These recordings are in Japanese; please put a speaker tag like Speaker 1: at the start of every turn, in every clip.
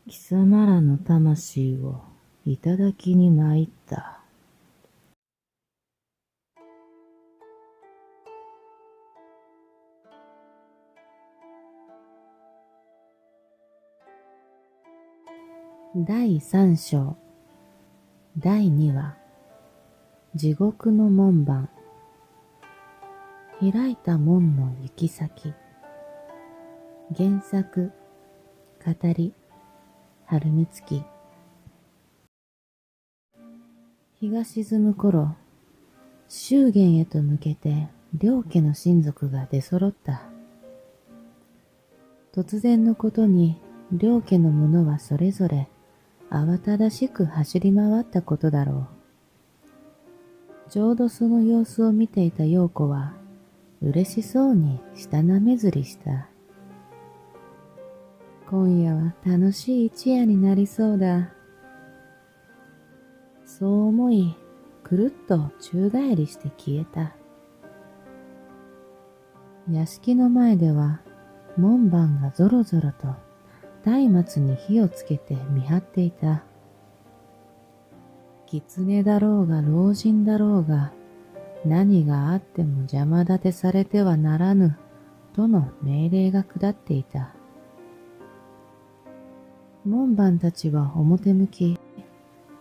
Speaker 1: 貴様らの魂をいただきに参った。第三章第二話地獄の門番。開いた門の行き先。原作語り春美月。日が沈む頃、祝言へと向けて両家の親族が出揃った。突然のことに両家の者はそれぞれ慌ただしく走り回ったことだろう。ちょうどその様子を見ていた陽子は嬉しそうに舌なめずりした。今夜は楽しい一夜になりそうだ。そう思い、くるっと宙返りして消えた。屋敷の前では門番がぞろぞろと松明に火をつけて見張っていた。狐だろうが老人だろうが、何があっても邪魔立てされてはならぬとの命令が下っていた。門番たちは表向き、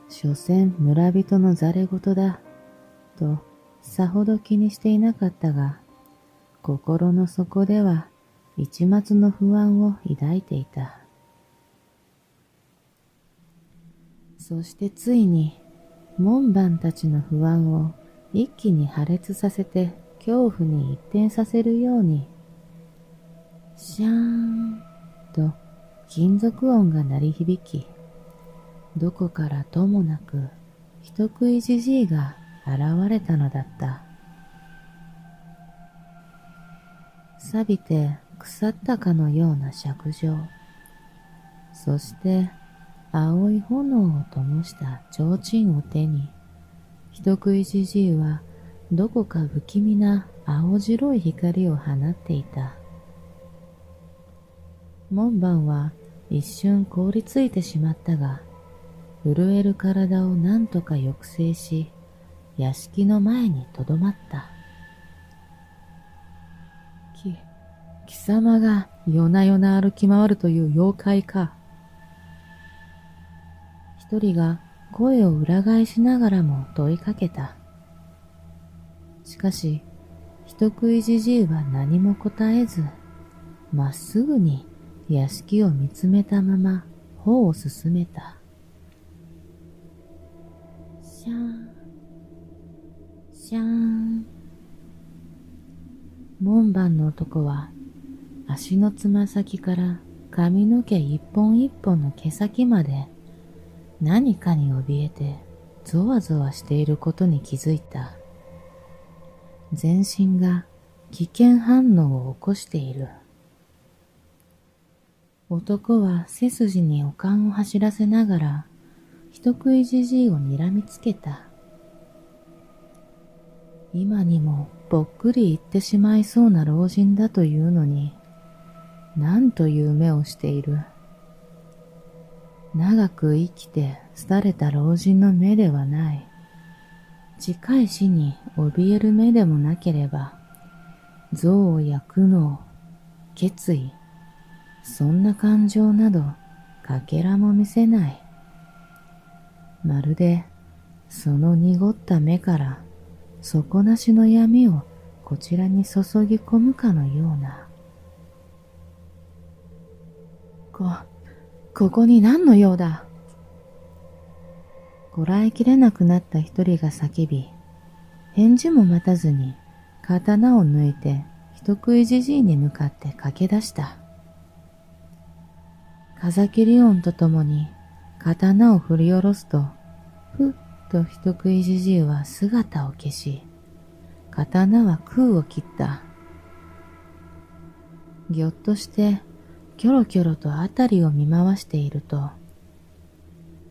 Speaker 1: 所詮村人のざれ言だとさほど気にしていなかったが、心の底では一抹の不安を抱いていた。そしてついに門番たちの不安を一気に破裂させて恐怖に一変させるように、シャーンと金属音が鳴り響き、どこからともなく人食いじじいが現れたのだった。錆びて腐ったかのような尺状、そして青い炎を灯した提灯を手に、人食いじじいはどこか不気味な青白い光を放っていた。門番は一瞬凍りついてしまったが、震える体を何とか抑制し、屋敷の前にとどまった。貴様が夜な夜な歩き回るという妖怪か。一人が声を裏返しながらも問いかけた。しかし、人食いじじいは何も答えず、まっすぐに屋敷を見つめたまま歩を進めた。シャーン、シャーン。門番の男は足のつま先から髪の毛一本一本の毛先まで何かに怯えてゾワゾワしていることに気づいた。全身が危険反応を起こしている。男は背筋に悪寒を走らせながら人食いじじいを睨みつけた。今にもぼっくりいってしまいそうな老人だというのに、なんという目をしている。長く生きて廃れた老人の目ではない。近い死に怯える目でもなければ、憎悪や苦悩、決意、そんな感情などかけらも見せない。まるでその濁った目から底なしの闇をこちらに注ぎ込むかのような。ここに何の用だ。こらえきれなくなった一人が叫び、返事も待たずに刀を抜いて人食いじじいに向かって駆け出した。風切り音とともに刀を振り下ろすと、ふっと人食いじじいは姿を消し、刀は空を切った。ぎょっとしてキョロキョロとあたりを見回していると、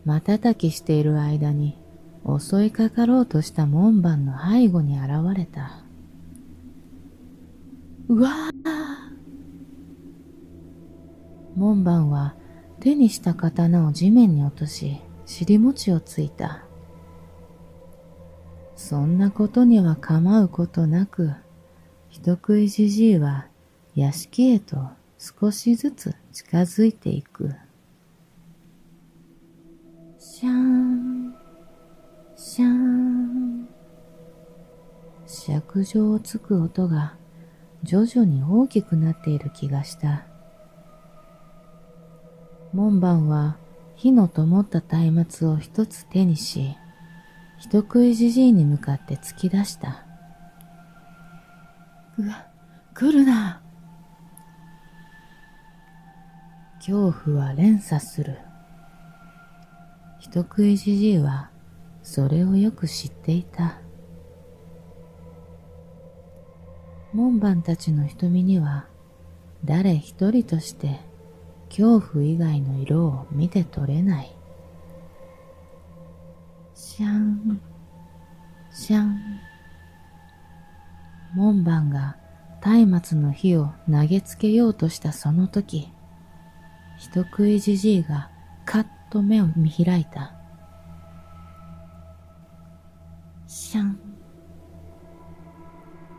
Speaker 1: 瞬きしている間に襲いかかろうとした門番の背後に現れた。うわー！門番は手にした刀を地面に落とし、尻餅をついた。そんなことには構うことなく、人食いじじいは屋敷へと少しずつ近づいていく。シャーン、シャーン。尺状をつく音が徐々に大きくなっている気がした。門番は火の灯った松明を一つ手にし、人食いじじいに向かって突き出した。来るな。恐怖は連鎖する。人食いじじいはそれをよく知っていた。門番たちの瞳には誰一人として恐怖以外の色を見て取れない。シャン、シャン。門番が松明の火を投げつけようとしたその時、人食いじじいがカッと目を見開いた。シャン。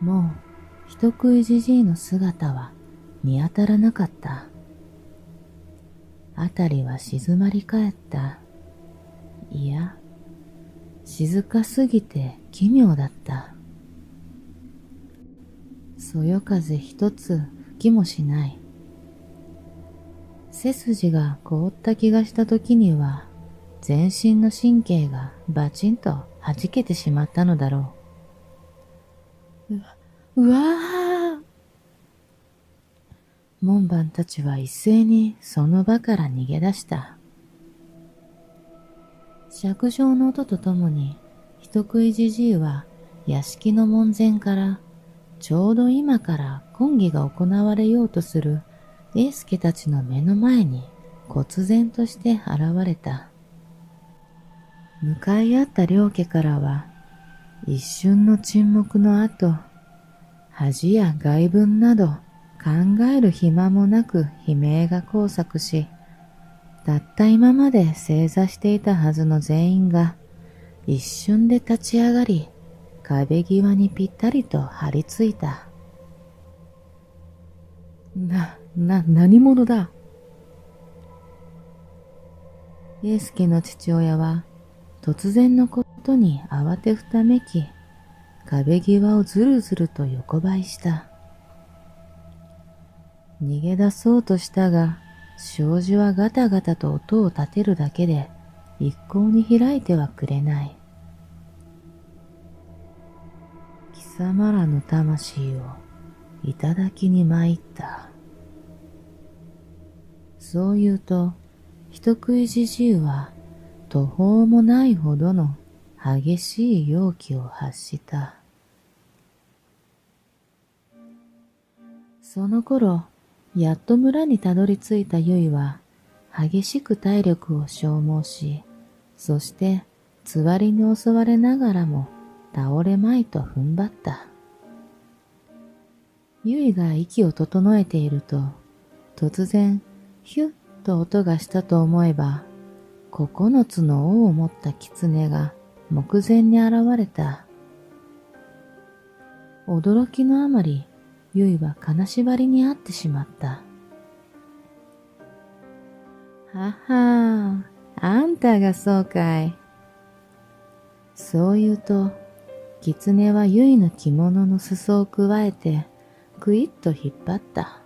Speaker 1: もう人食いじじいの姿は見当たらなかった。あたりは静まり返った。いや、静かすぎて奇妙だった。そよ風一つ吹きもしない。背筋が凍った気がした時には、全身の神経がバチンと弾けてしまったのだろう。うわー！門番たちは一斉にその場から逃げ出した。尺状の音とともに、人食いじじいは屋敷の門前からちょうど今から婚儀が行われようとする英介たちの目の前に忽然として現れた。向かい合った両家からは一瞬の沈黙の後、恥や外聞など考える暇もなく悲鳴が交錯し、たった今まで正座していたはずの全員が一瞬で立ち上がり、壁際にぴったりと張り付いた。何者だ。英介の父親は突然のことに慌てふためき、壁際をずるずると横ばいした。逃げ出そうとしたが、障子はガタガタと音を立てるだけで一向に開いてはくれない。貴様らの魂をいただきに参った。そう言うと、人食いじじいは途方もないほどの激しい妖気を発した。その頃、やっと村にたどり着いたゆいは、激しく体力を消耗し、そしてつわりに襲われながらも倒れまいと踏ん張った。ゆいが息を整えていると、突然、ヒュッと音がしたと思えば、9つの尾を持った狐が目前に現れた。驚きのあまり、ゆいは金縛りにあってしまった。ははあんたがそうかい。そう言うと、狐はゆいの着物の裾をくわえて、くいっと引っ張った。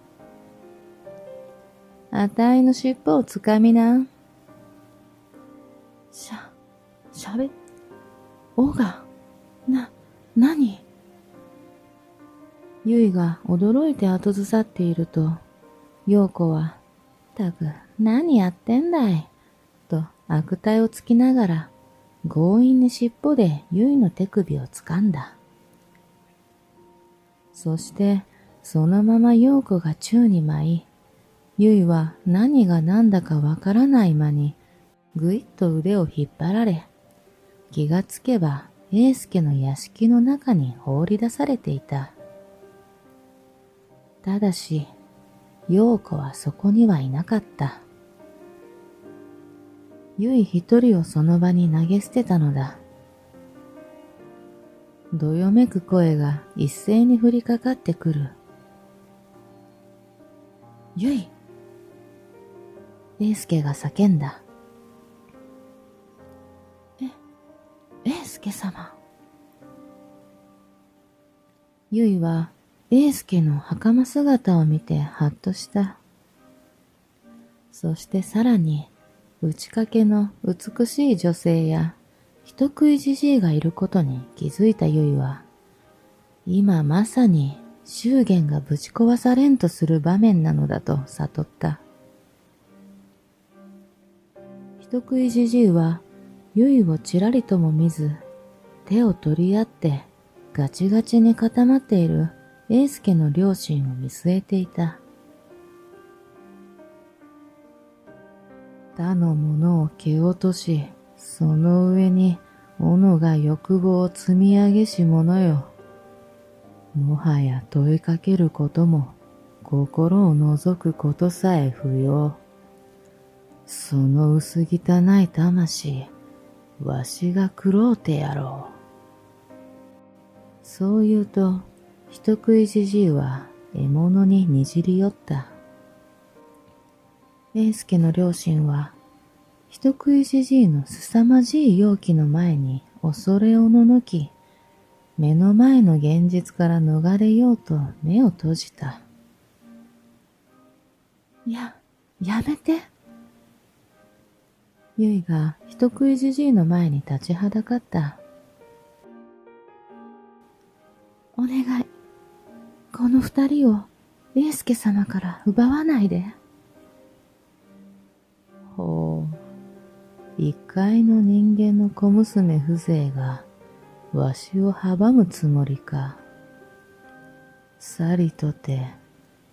Speaker 1: あたいの尻尾をつかみな。しゃべ、尾が、何？ゆいが驚いて後ずさっていると、陽子は、たく何やってんだい、と悪態をつきながら、強引に尻尾でゆいの手首をつかんだ。そして、そのまま陽子が宙に舞い、ゆいは何が何だかわからない間に、ぐいっと腕を引っ張られ、気がつけば英介の屋敷の中に放り出されていた。ただし、陽子はそこにはいなかった。ゆい一人をその場に投げ捨てたのだ。どよめく声が一斉に降りかかってくる。ゆい、英介が叫んだ。英介様。ゆいは英介の袴姿を見てハッとした。そしてさらに打ち掛けの美しい女性や人食いじじいがいることに気づいたゆいは、今まさに祝言がぶち壊されんとする場面なのだと悟った。人食いじじいはゆいをちらりとも見ず、手を取り合ってガチガチに固まっている英介の両親を見据えていた。他のものを蹴落とし、その上に斧が欲望を積み上げし者よ。もはや問いかけることも、心を覗くことさえ不要。その薄汚い魂、わしが食ろうてやろう。そう言うと、人食いじじいは獲物ににじり寄った。英介の両親は、人食いじじいの凄まじい容器の前に恐れおののき、目の前の現実から逃れようと目を閉じた。やめて。ゆいが人食いじじいの前に立ちはだかった。お願い。この二人を英介様から奪わないで。ほう。一介の人間の小娘風情がわしを阻むつもりか。さりとて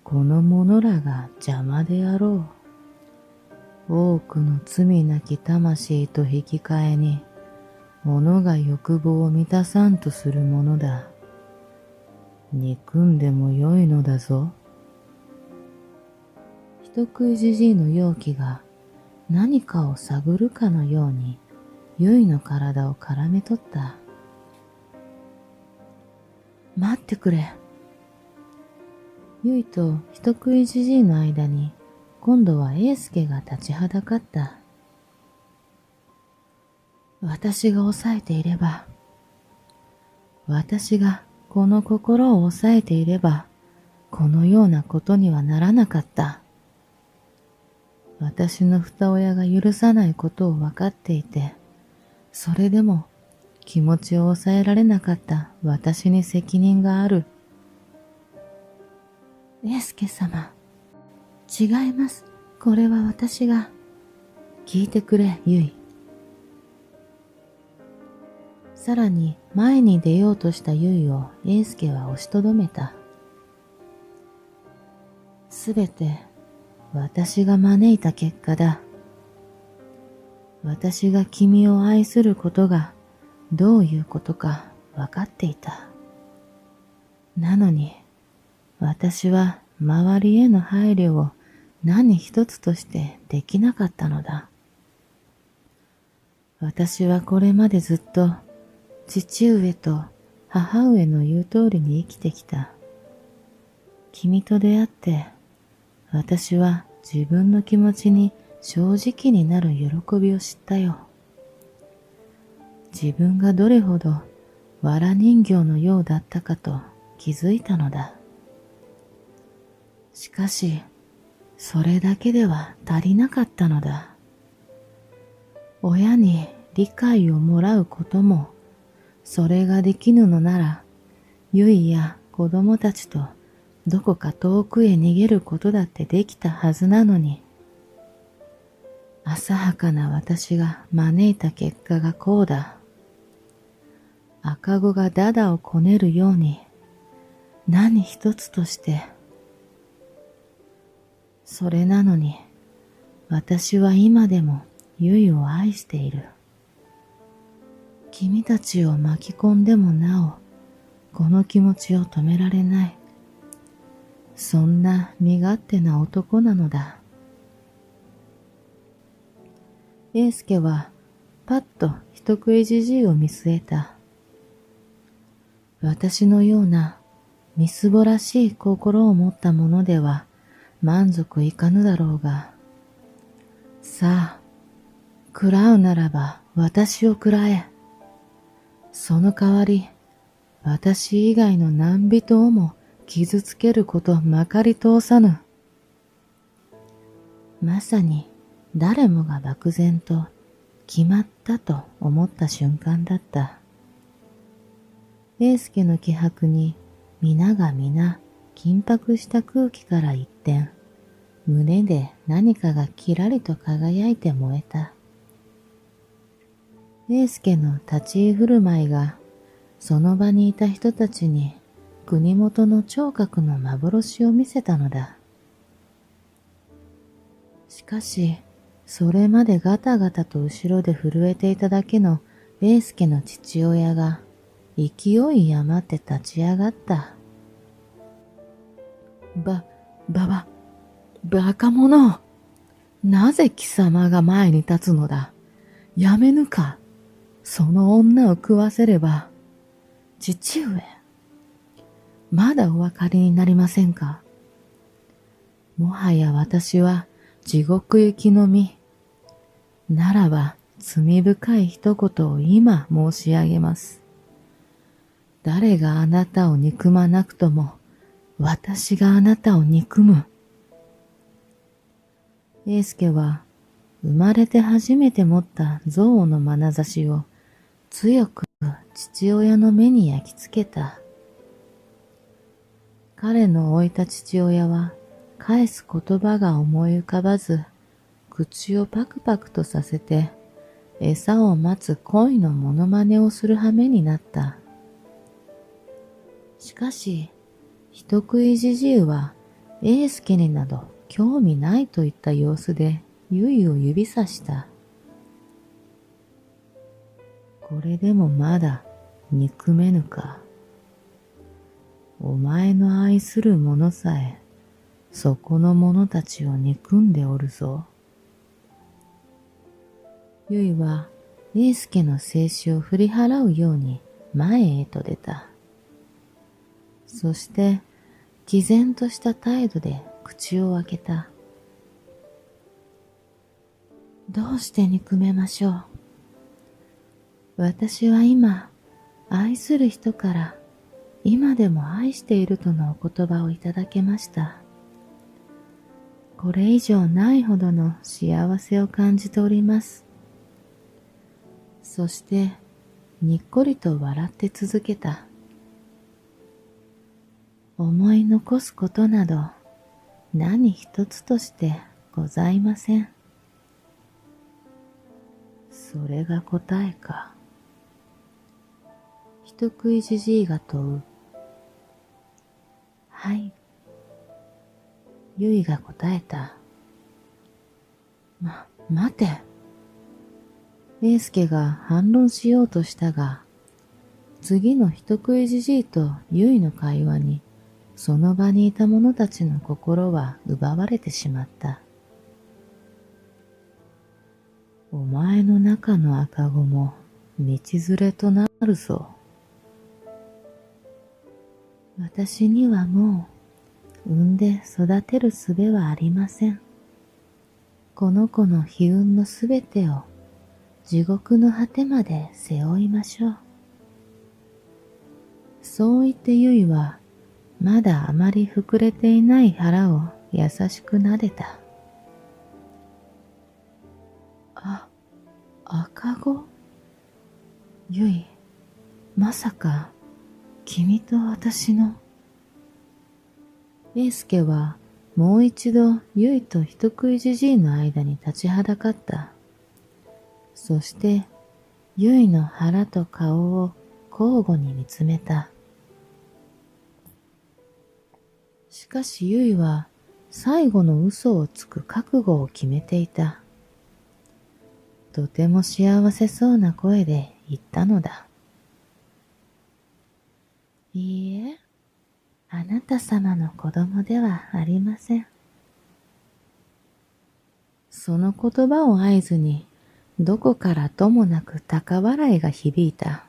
Speaker 1: この者らが邪魔であろう。多くの罪なき魂と引き換えに己が欲望を満たさんとするものだ。憎んでもよいのだぞ。人食いじじいの容器が何かを探るかのようにゆいの体を絡め取った。待ってくれ。ゆいと人食いじじいの間に今度は英介が立ちはだかった。私が抑えていれば、私がこの心を抑えていれば、このようなことにはならなかった。私の二親が許さないことを分かっていて、それでも気持ちを抑えられなかった私に責任がある。英介様、違います。これは私が。聞いてくれ、ゆい。さらに前に出ようとしたゆいを英介は押しとどめた。すべて私が招いた結果だ。私が君を愛することがどういうことか分かっていた。なのに私は周りへの配慮を何一つとしてできなかったのだ。私はこれまでずっと父上と母上の言う通りに生きてきた。君と出会って私は自分の気持ちに正直になる喜びを知ったよ。自分がどれほど藁人形のようだったかと気づいたのだ。しかし、それだけでは足りなかったのだ。親に理解をもらうことも、それができぬのなら、ゆいや子供たちとどこか遠くへ逃げることだってできたはずなのに、浅はかな私が招いた結果がこうだ。赤子がダダをこねるように、何一つとして、それなのに、私は今でもゆいを愛している。君たちを巻き込んでもなお、この気持ちを止められない。そんな身勝手な男なのだ。英介はパッと人食いじじいを見据えた。私のようなみすぼらしい心を持ったものでは満足いかぬだろうが、さあ、喰らうならば私を喰らえ。その代わり、私以外の何人をも傷つけることまかり通さぬ。まさに誰もが漠然と決まったと思った瞬間だった。英介の気迫に皆が皆緊迫した空気から一転、胸で何かがキラリと輝いて燃えた。英介の立ち居振る舞いがその場にいた人たちに国元の聴覚の幻を見せたのだ。しかし、それまでガタガタと後ろで震えていただけの英介の父親が勢い余って立ち上がった。バカ者。なぜ貴様が前に立つのだ。やめぬか。その女を食わせれば。父上。まだお分かりになりませんか。もはや私は地獄行きの身。ならば罪深い一言を今申し上げます。誰があなたを憎まなくとも、私があなたを憎む。英介は生まれて初めて持った憎悪の眼差しを強く父親の目に焼き付けた。彼の置いた父親は返す言葉が思い浮かばず、口をパクパクとさせて餌を待つ鯉のモノマネをする羽目になった。しかし、人食いじじいは英介になど興味ないといった様子でゆいを指さした。これでもまだ憎めぬか。お前の愛する者さえそこの者たちを憎んでおるぞ。ゆいは英介の制止を振り払うように前へと出た。そして毅然とした態度で口を開けた。どうして憎めましょう。私は今、愛する人から今でも愛しているとのお言葉をいただけました。これ以上ないほどの幸せを感じております。そしてにっこりと笑って続けた。思い残すことなど何一つとしてございません。それが答えか。人食いじじいが問う。はい。ゆいが答えた。待て。英介が反論しようとしたが、次の人食いじじいとゆいの会話に、その場にいた者たちの心は奪われてしまった。お前の中の赤子も道連れとなるぞ。私にはもう産んで育てる術はありません。この子の悲運のすべてを地獄の果てまで背負いましょう。そう言ってゆいはまだあまり膨れていない腹を優しく撫でた。赤子？ゆい、まさか君と私の。英介はもう一度ゆいと人食いじじいの間に立ちはだかった。そしてゆいの腹と顔を交互に見つめた。しかしゆいは最後の嘘をつく覚悟を決めていた。とても幸せそうな声で言ったのだ。いいえ、あなた様の子供ではありません。その言葉を合図に、どこからともなく高笑いが響いた。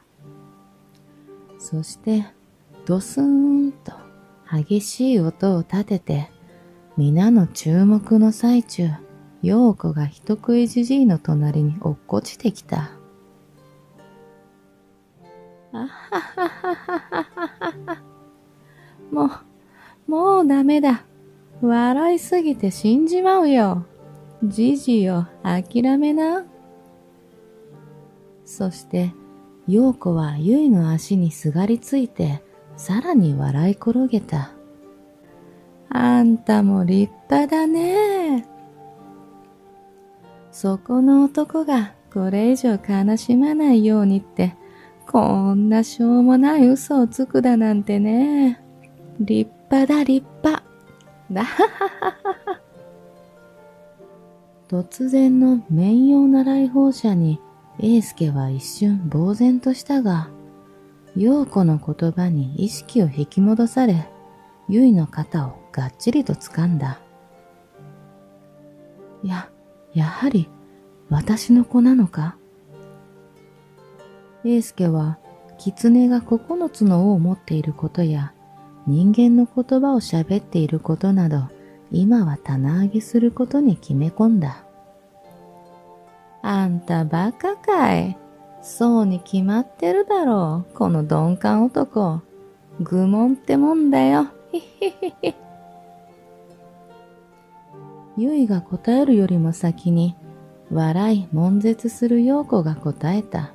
Speaker 1: そしてドスーンと激しい音を立てて、皆の注目の最中、陽子が人食いじじいの隣に落っこちてきた。あはははははは。もうダメだ。笑いすぎて死んじまうよ。じじよ、諦めな。そして、陽子はゆいの足にすがりついて、さらに笑い転げた。あんたも立派だね。そこの男がこれ以上悲しまないようにって、こんなしょうもない嘘をつくだなんてね。立派だ立派。だはははは。突然の面妖な来訪者に、英介は一瞬呆然としたが、陽子の言葉に意識を引き戻され、ゆいの肩をがっちりと掴んだ。やはり私の子なのか？英介は狐が9つの尾を持っていることや人間の言葉を喋っていることなど今は棚上げすることに決め込んだ。あんたバカかい。そうに決まってるだろう、この鈍感男。愚問ってもんだよ。ひひひひ。ゆいが答えるよりも先に笑い悶絶する陽子が答えた。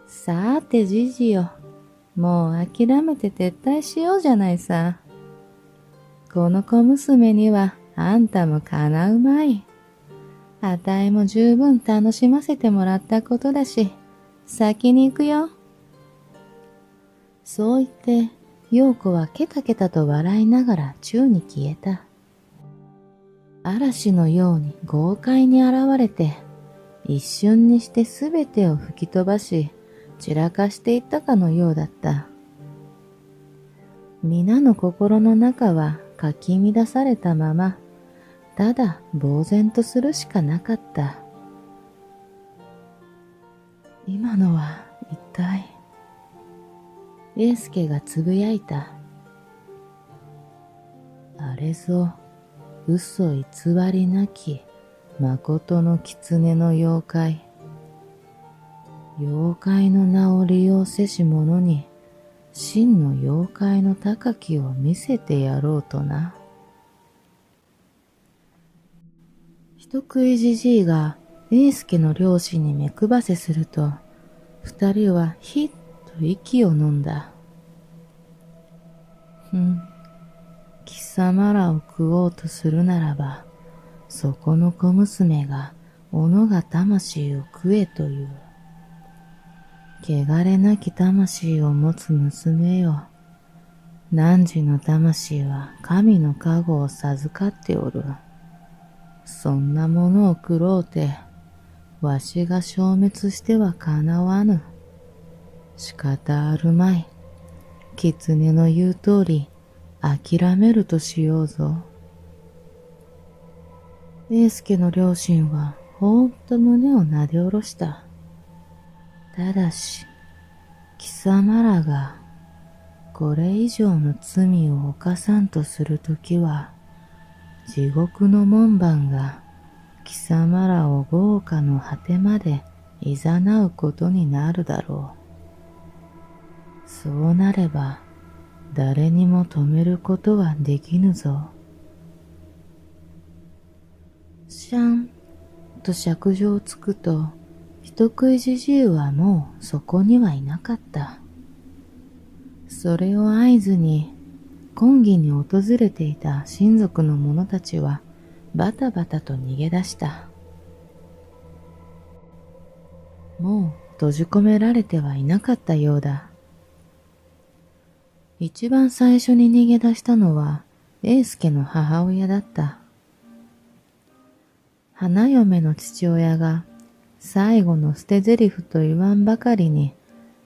Speaker 1: さーてじじよ、もう諦めて撤退しようじゃないさ。この小娘にはあんたもかなうまい。あたいも十分楽しませてもらったことだし、先に行くよ。そう言って、陽子はケタケタと笑いながら宙に消えた。嵐のように豪快に現れて、一瞬にしてすべてを吹き飛ばし、散らかしていったかのようだった。皆の心の中はかき乱されたまま、ただ呆然とするしかなかった。今のは一体、英介がつぶやいた。あれぞ、嘘偽りなき、誠の狐の妖怪。妖怪の名を利用せし者に、真の妖怪の高きを見せてやろうとな。人食いじじいが英介の両親に目配せすると、二人はひっと息を飲んだ。貴様らを食おうとするならば、そこの小娘が己が魂を食えという。汚れなき魂を持つ娘よ。汝の魂は神の加護を授かっておる。そんなものを食ろうて、わしが消滅してはかなわぬ。仕方あるまい。狐の言う通り、諦めるとしようぞ。英介の両親はほんと胸をなで下ろした。ただし、貴様らがこれ以上の罪を犯さんとするときは、地獄の門番が貴様らを業火の果てまで誘うことになるだろう。そうなれば、誰にも止めることはできぬぞ。シャンと尺状をつくと、人食いじじいはもうそこにはいなかった。それを合図に、婚儀に訪れていた親族の者たちはバタバタと逃げ出した。もう閉じ込められてはいなかったようだ。一番最初に逃げ出したのは英介の母親だった。花嫁の父親が最後の捨て台詞と言わんばかりに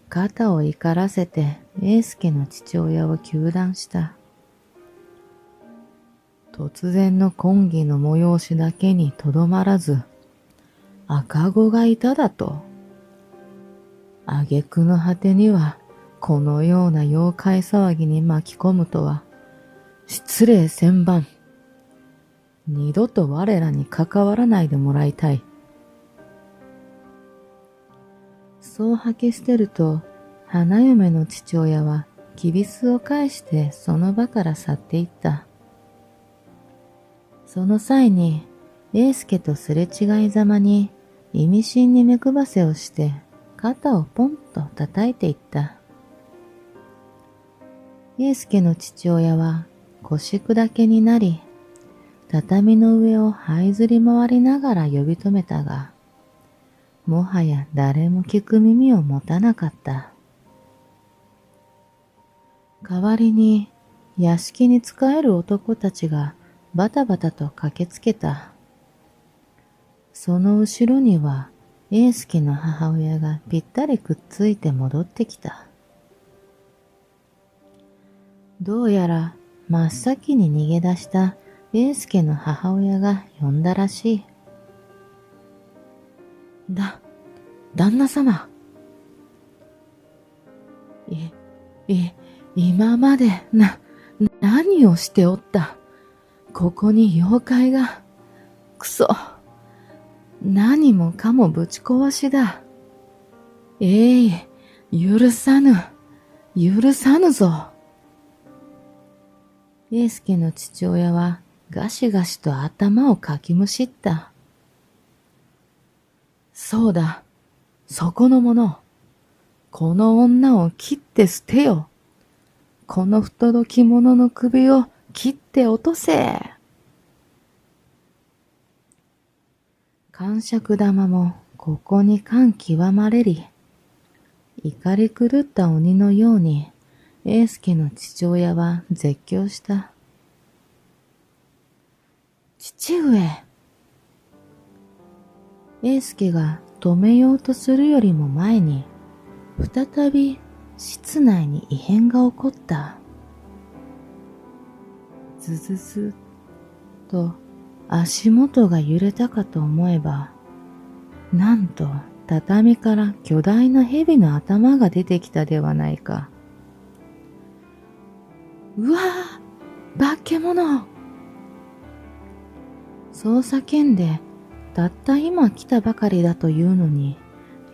Speaker 1: 肩を怒らせて英介の父親を糾弾した。突然の婚儀の催しだけにとどまらず、赤子がいただと。挙句の果てには、このような妖怪騒ぎに巻き込むとは、失礼千万。二度と我らに関わらないでもらいたい。そう吐き捨てると、花嫁の父親は、きびすを返してその場から去っていった。その際に、英介とすれ違いざまに、意味深に目くばせをして、肩をポンと叩いていった。英介の父親は腰砕けになり、畳の上を這いずり回りながら呼び止めたが、もはや誰も聞く耳を持たなかった。代わりに屋敷に仕える男たちがバタバタと駆けつけた。その後ろには英介の母親がぴったりくっついて戻ってきた。どうやら真っ先に逃げ出した英介の母親が呼んだらしい。旦那様。今まで何をしておった。ここに妖怪が。くそ。何もかもぶち壊しだ。許さぬぞ。英介の父親はガシガシと頭をかきむしった。そうだ、そこの者。この女を切って捨てよ。この不届き者の首を切って落とせ。癇癪玉もここに感極まれり。怒り狂った鬼のように、英介の父親は絶叫した。父上。英介が止めようとするよりも前に、再び室内に異変が起こった。ズズズッと足元が揺れたかと思えば、なんと畳から巨大な蛇の頭が出てきたではないか。うわぁ、化け物！そう叫んで、たった今来たばかりだというのに、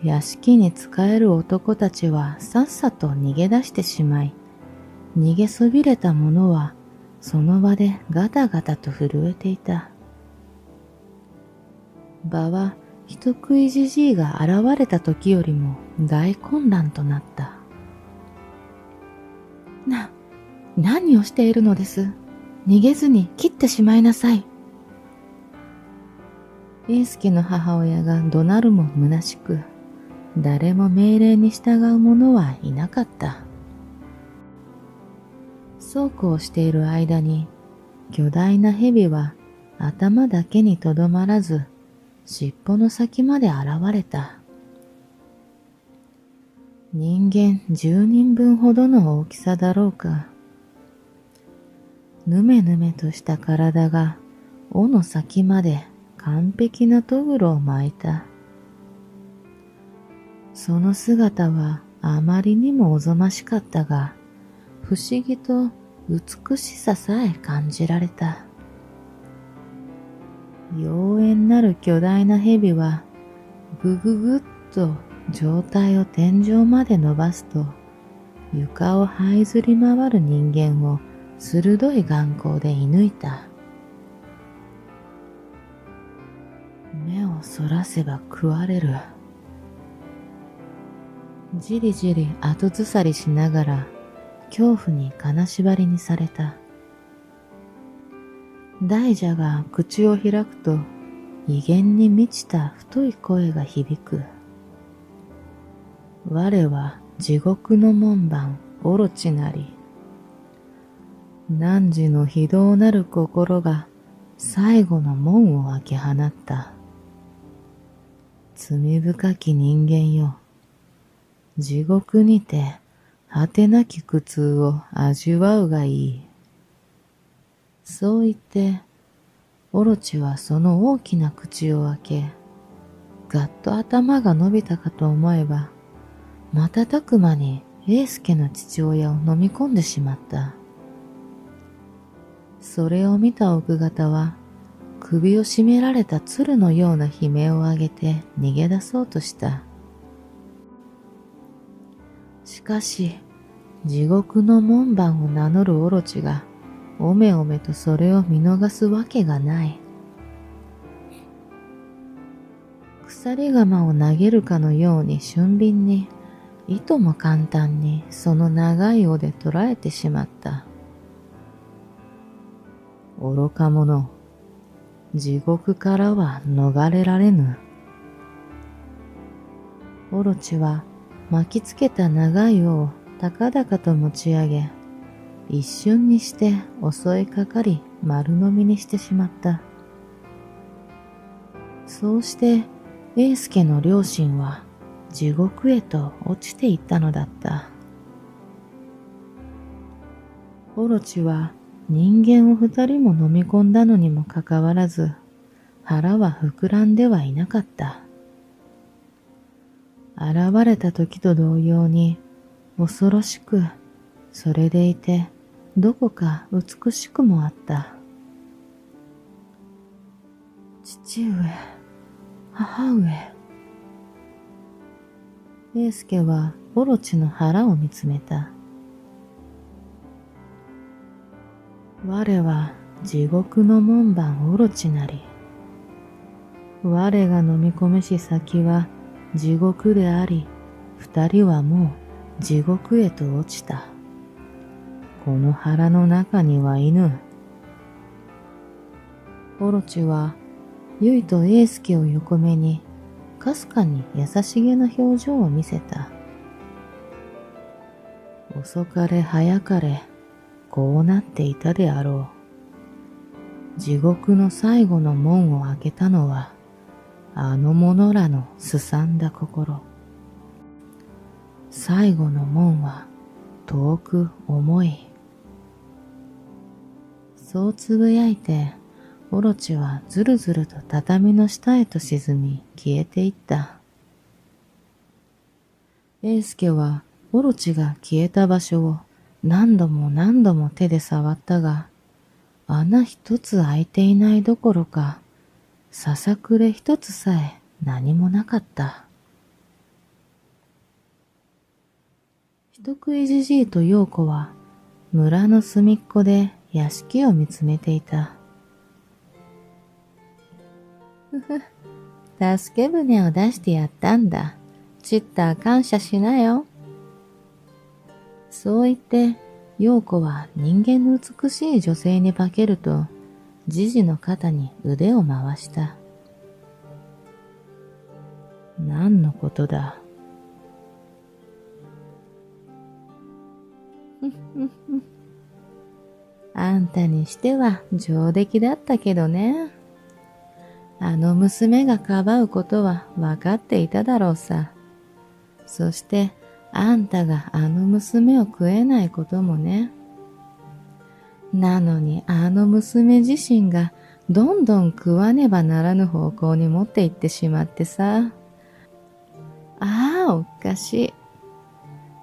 Speaker 1: 屋敷に仕える男たちはさっさと逃げ出してしまい、逃げそびれた者はその場でガタガタと震えていた。場は人食いじじいが現れた時よりも大混乱となった。何をしているのです。逃げずに切ってしまいなさい。英介の母親が怒鳴るも虚しく、誰も命令に従う者はいなかった。そうこうしている間に、巨大な蛇は頭だけにとどまらず、尻尾の先まで現れた。人間10人分ほどの大きさだろうか。ぬめぬめとした体が尾の先まで完璧なとぐろを巻いた。その姿はあまりにもおぞましかったが、不思議と美しささえ感じられた。妖艶なる巨大な蛇はぐぐぐっと上体を天井まで伸ばすと、床を這いずり回る人間を鋭い眼光で射抜いた。目をそらせば食われる。じりじり後ずさりしながら恐怖に金縛りにされた。大蛇が口を開くと威厳に満ちた太い声が響く。我は地獄の門番オロチなり。汝の非道なる心が最後の門を開け放った。罪深き人間よ。地獄にて果てなき苦痛を味わうがいい。そう言って、オロチはその大きな口を開け、ガッと頭が伸びたかと思えば、瞬く間に英介の父親を飲み込んでしまった。それを見た奥方は、首を絞められた鶴のような悲鳴を上げて逃げ出そうとした。しかし、地獄の門番を名乗るオロチが、おめおめとそれを見逃すわけがない。鎖鎌を投げるかのように俊敏に、いとも簡単にその長い尾で捕らえてしまった。愚か者、地獄からは逃れられぬ。オロチは巻きつけた長い尾を高々と持ち上げ、一瞬にして襲いかかり丸飲みにしてしまった。そうして英介の両親は地獄へと落ちていったのだった。オロチは人間を二人も飲み込んだのにもかかわらず、腹は膨らんではいなかった。現れた時と同様に、恐ろしく、それでいて、どこか美しくもあった。父上、母上。英介はオロチの腹を見つめた。我は地獄の門番オロチなり。我が飲み込めし先は地獄であり、二人はもう地獄へと落ちた。この腹の中にはいぬ。オロチは、ゆいと英介を横目に、かすかに優しげな表情を見せた。遅かれ早かれ、こうなっていたであろう。地獄の最後の門を開けたのは、あの者らのすさんだ心。最後の門は遠く重い。そうつぶやいて、オロチはずるずると畳の下へと沈み消えていった。英介はオロチが消えた場所を何度も何度も手で触ったが、穴一つ開いていないどころか、ささくれ一つさえ何もなかった。人食いじじいと陽子は村の隅っこで屋敷を見つめていた。ふふ、助け舟を出してやったんだ。ちった感謝しなよ。そう言って、陽子は人間の美しい女性に化けると、じじの肩に腕を回した。何のことだ。あんたにしては上出来だったけどね。あの娘がかばうことは分かっていただろうさ。そしてあんたがあの娘を食えないこともね。なのにあの娘自身がどんどん食わねばならぬ方向に持っていってしまってさ。ああ、おかしい。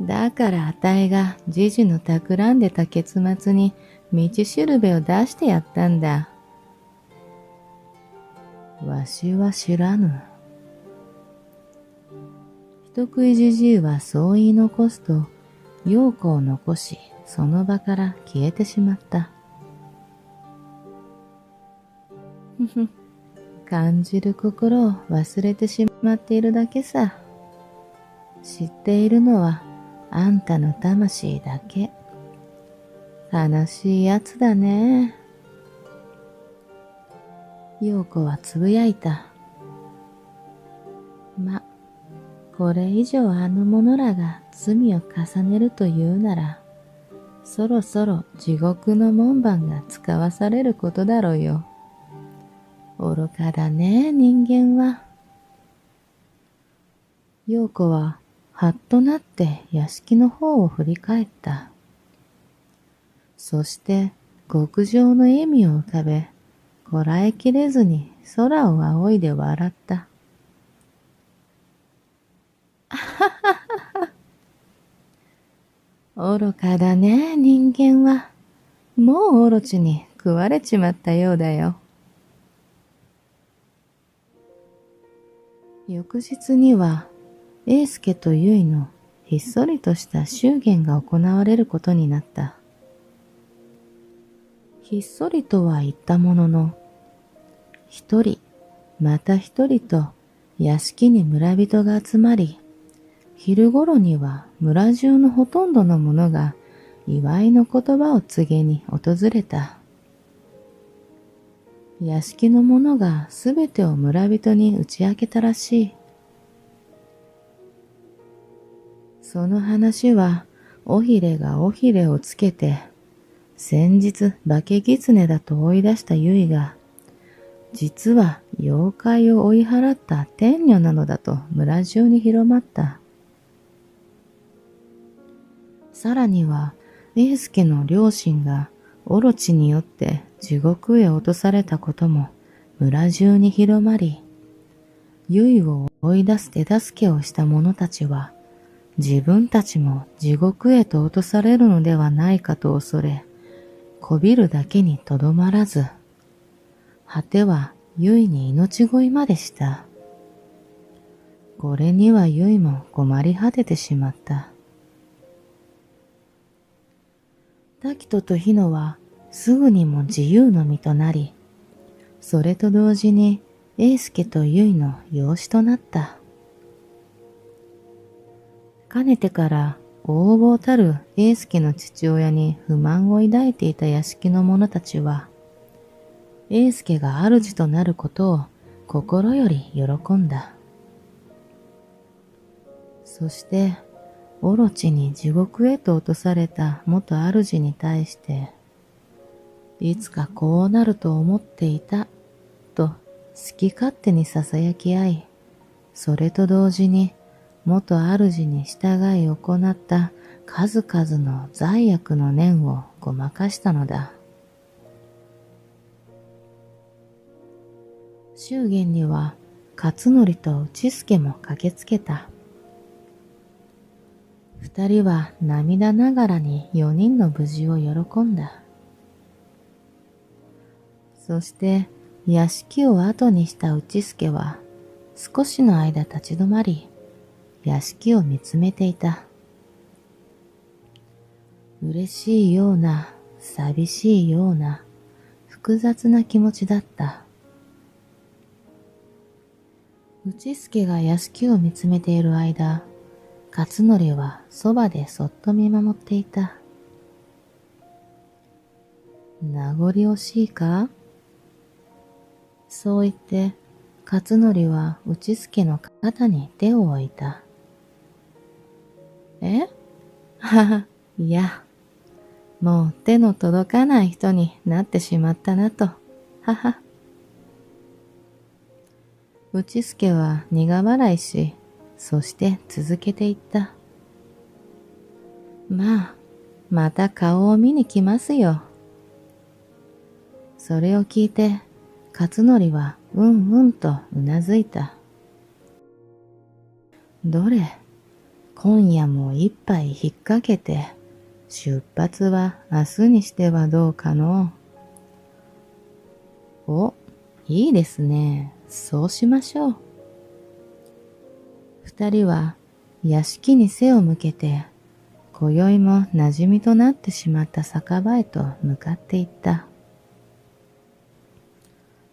Speaker 1: だからあたいがじじの企んでた結末に道しるべを出してやったんだ。わしは知らぬ。人食いじじいはそう言い残すと、陽子を残し、その場から消えてしまった。ふふ、感じる心を忘れてしまっているだけさ。知っているのはあんたの魂だけ。悲しいやつだね。陽子はつぶやいた。ま、これ以上あの者らが罪を重ねるというなら、そろそろ地獄の門番が使わされることだろうよ。愚かだね、人間は。陽子ははっとなって屋敷の方を振り返った。そして極上の笑みを浮かべ、こらえきれずに空を仰いで笑った。愚かだね、人間は。もうオロチに食われちまったようだよ。翌日には、英介と結衣のひっそりとした祝言が行われることになった。ひっそりとは言ったものの、一人、また一人と屋敷に村人が集まり、昼頃には村中のほとんどの者が祝いの言葉を告げに訪れた。屋敷の者がすべてを村人に打ち明けたらしい。その話は、尾ひれが尾ひれをつけて、先日化け狐だと追い出した結衣が、実は妖怪を追い払った天女なのだと村中に広まった。さらには、英介の両親がオロチによって地獄へ落とされたことも村中に広まり、結衣を追い出す手助けをした者たちは、自分たちも地獄へと落とされるのではないかと恐れ、こびるだけにとどまらず、果ては結衣に命乞いまでした。これには結衣も困り果ててしまった。滝人と日野はすぐにも自由の身となり、それと同時に英介と結衣の養子となった。かねてから横暴たる英介の父親に不満を抱いていた屋敷の者たちは、英介が主となることを心より喜んだ。そして、オロチに地獄へと落とされた元主に対して、いつかこうなると思っていた、と好き勝手に囁き合い、それと同時に元主に従い行った数々の罪悪の念をごまかしたのだ。祝言には勝則と内助も駆けつけた。二人は涙ながらに四人の無事を喜んだ。そして屋敷を後にした内助は少しの間立ち止まり、屋敷を見つめていた。嬉しいような、寂しいような、複雑な気持ちだった。内助が屋敷を見つめている間、勝則はそばでそっと見守っていた。名残惜しいか？そう言って、勝則は内助の肩に手を置いた。え？はは、いや、もう手の届かない人になってしまったなと、はは。内助は苦笑いし、そして続けていった。まあ、また顔を見に来ますよ。それを聞いて、勝則はうんうんとうなずいた。どれ、今夜も一杯引っ掛けて、出発は明日にしてはどうかのう。お、いいですね。そうしましょう。二人は屋敷に背を向けて、今宵も馴染みとなってしまった酒場へと向かっていった。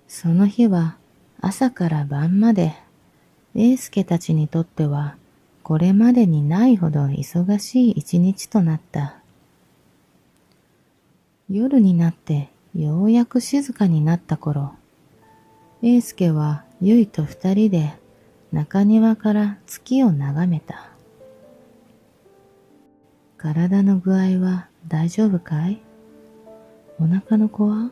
Speaker 1: その日は朝から晩まで、英介たちにとってはこれまでにないほど忙しい一日となった。夜になってようやく静かになった頃、英介は結衣と二人で中庭から月を眺めた。体の具合は大丈夫かい？お腹の子は？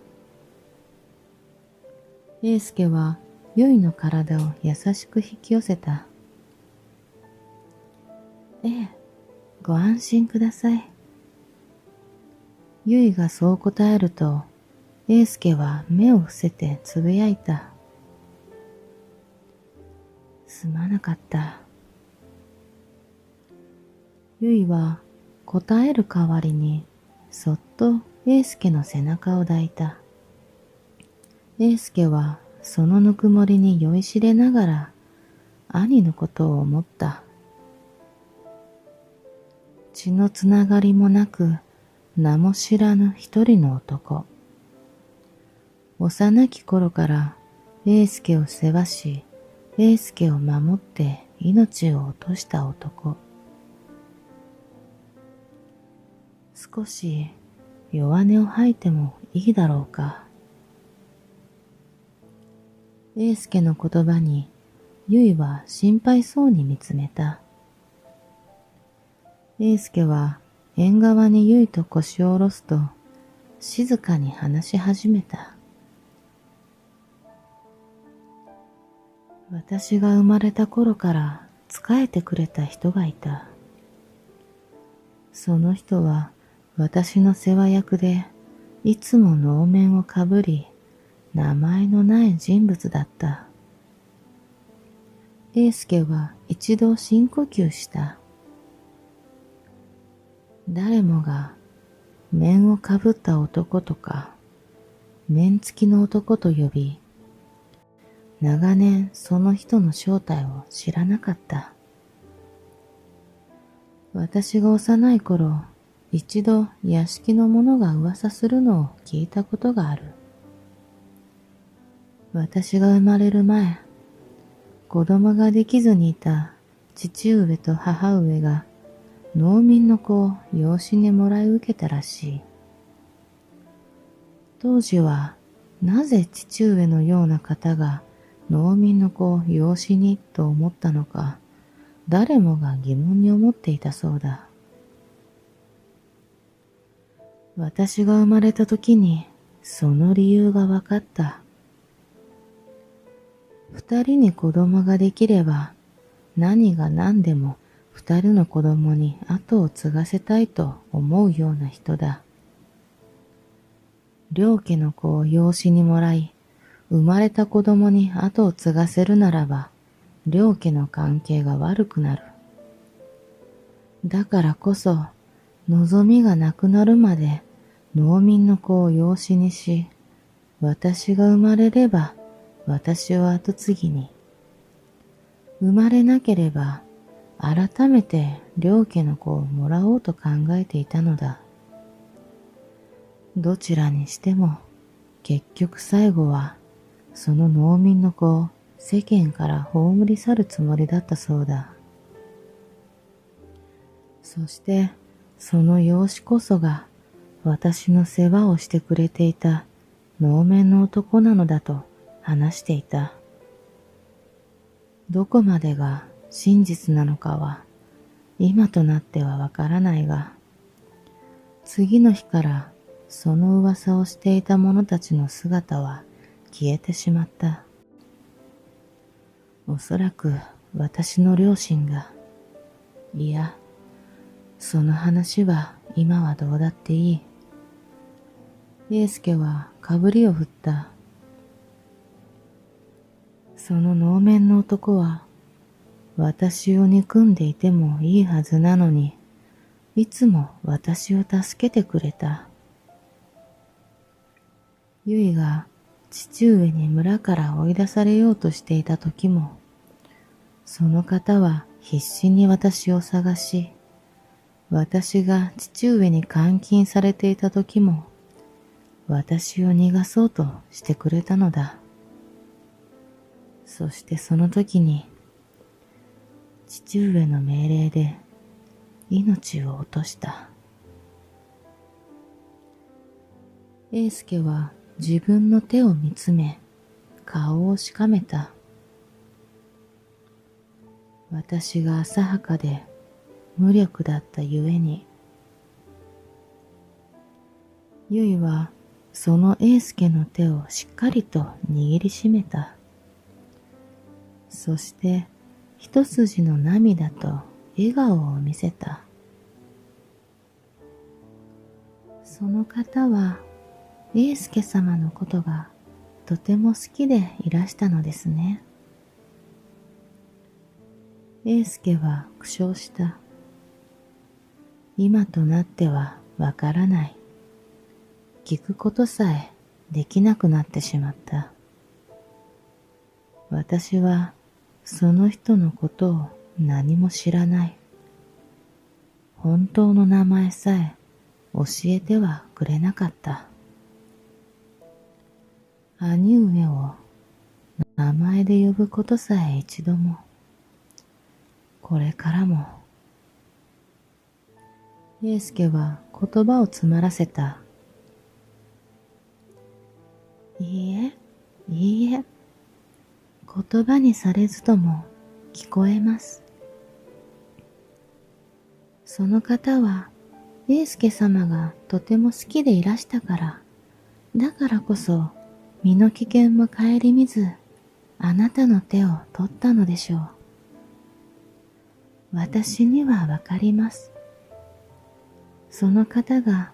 Speaker 1: 英介は結衣の体を優しく引き寄せた。ええ、ご安心ください。結衣がそう答えると、英介は目を伏せてつぶやいた。すまなかった。ゆいは答える代わりにそっと英介の背中を抱いた。英介はそのぬくもりに酔いしれながら兄のことを思った。血のつながりもなく名も知らぬ一人の男。幼き頃から英介を世話し、英介を守って命を落とした男。少し弱音を吐いてもいいだろうか。英介の言葉にゆいは心配そうに見つめた。英介は縁側にゆいと腰を下ろすと静かに話し始めた。私が生まれた頃から仕えてくれた人がいた。その人は私の世話役でいつも能面をかぶり名前のない人物だった。英介は一度深呼吸した。誰もが面をかぶった男とか面付きの男と呼び、長年その人の正体を知らなかった。私が幼い頃、一度屋敷の者が噂するのを聞いたことがある。私が生まれる前、子供ができずにいた父上と母上が農民の子を養子にもらい受けたらしい。当時はなぜ父上のような方が農民の子を養子にと思ったのか、誰もが疑問に思っていたそうだ。私が生まれた時にその理由が分かった。二人に子供ができれば何が何でも二人の子供に後を継がせたいと思うような人だ。両家の子を養子にもらい、生まれた子供に後を継がせるならば、両家の関係が悪くなる。だからこそ、望みがなくなるまで農民の子を養子にし、私が生まれれば私を後継ぎに、生まれなければ改めて両家の子をもらおうと考えていたのだ。どちらにしても結局最後はその農民の子を世間から葬り去るつもりだったそうだ。そしてその養子こそが私の世話をしてくれていた能面の男なのだと話していた。どこまでが真実なのかは今となってはわからないが、次の日からその噂をしていた者たちの姿は消えてしまった。おそらく私の両親が、いや、その話は今はどうだっていい。英介はかぶりを振った。その能面の男は私を憎んでいてもいいはずなのに、いつも私を助けてくれた。ゆいが父上に村から追い出されようとしていた時も、その方は必死に私を探し、私が父上に監禁されていた時も、私を逃がそうとしてくれたのだ。そしてその時に、父上の命令で命を落とした。英介は自分の手を見つめ、顔をしかめた。私が浅はかで無力だったゆえに、ゆいはその英介の手をしっかりと握りしめた。そして一筋の涙と笑顔を見せた。その方は英介様のことがとても好きでいらしたのですね。英介は苦笑した。今となってはわからない。聞くことさえできなくなってしまった。私はその人のことを何も知らない。本当の名前さえ教えてはくれなかった。兄上を名前で呼ぶことさえ一度も、これからも。英介は言葉を詰まらせた。いいえ、いいえ。言葉にされずとも聞こえます。その方は英介様がとても好きでいらしたから、だからこそ身の危険も顧みず、あなたの手を取ったのでしょう。私にはわかります。その方が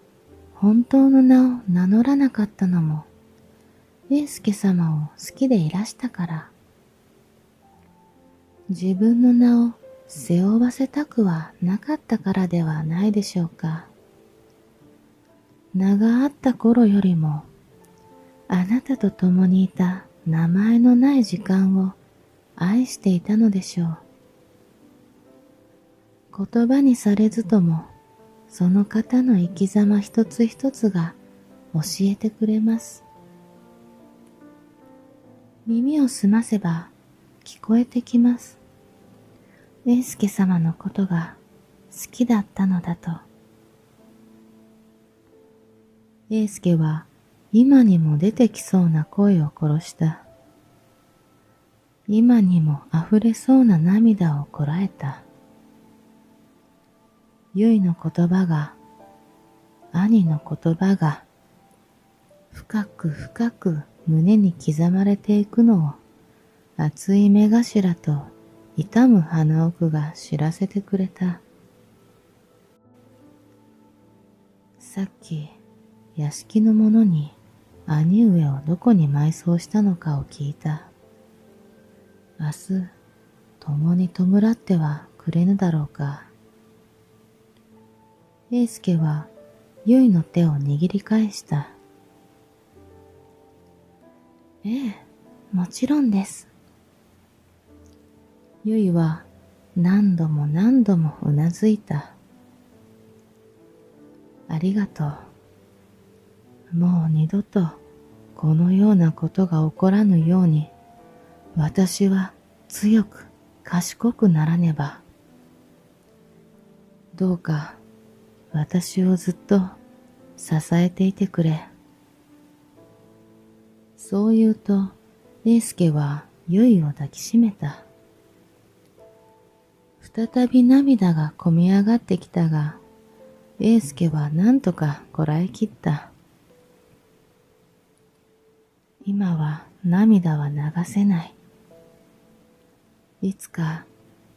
Speaker 1: 本当の名を名乗らなかったのも、英介様を好きでいらしたから。自分の名を背負わせたくはなかったからではないでしょうか。名があった頃よりも、あなたと共にいた名前のない時間を愛していたのでしょう。言葉にされずとも、その方の生き様一つ一つが教えてくれます。耳を澄ませば聞こえてきます。英介様のことが好きだったのだと。英介は今にも出てきそうな声を殺した。今にも溢れそうな涙をこらえた。結の言葉が、兄の言葉が、深く深く胸に刻まれていくのを、熱い目頭と痛む鼻奥が知らせてくれた。さっき、屋敷の者に兄上をどこに埋葬したのかを聞いた。明日、共に弔ってはくれぬだろうか。英介は結の手を握り返した。ええ、もちろんです。結は何度も何度もうなずいた。ありがとう。もう二度とこのようなことが起こらぬように、私は強く賢くならねば。どうか私をずっと支えていてくれ。そう言うと、英介は結を抱きしめた。再び涙がこみ上がってきたが、英介は何とかこらえきった。今は涙は流せない。いつか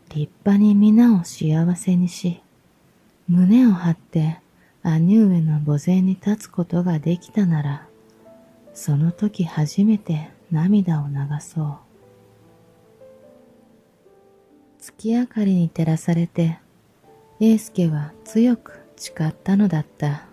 Speaker 1: 立派に皆を幸せにし、胸を張って兄上の墓前に立つことができたなら、その時初めて涙を流そう。月明かりに照らされて、英介は強く誓ったのだった。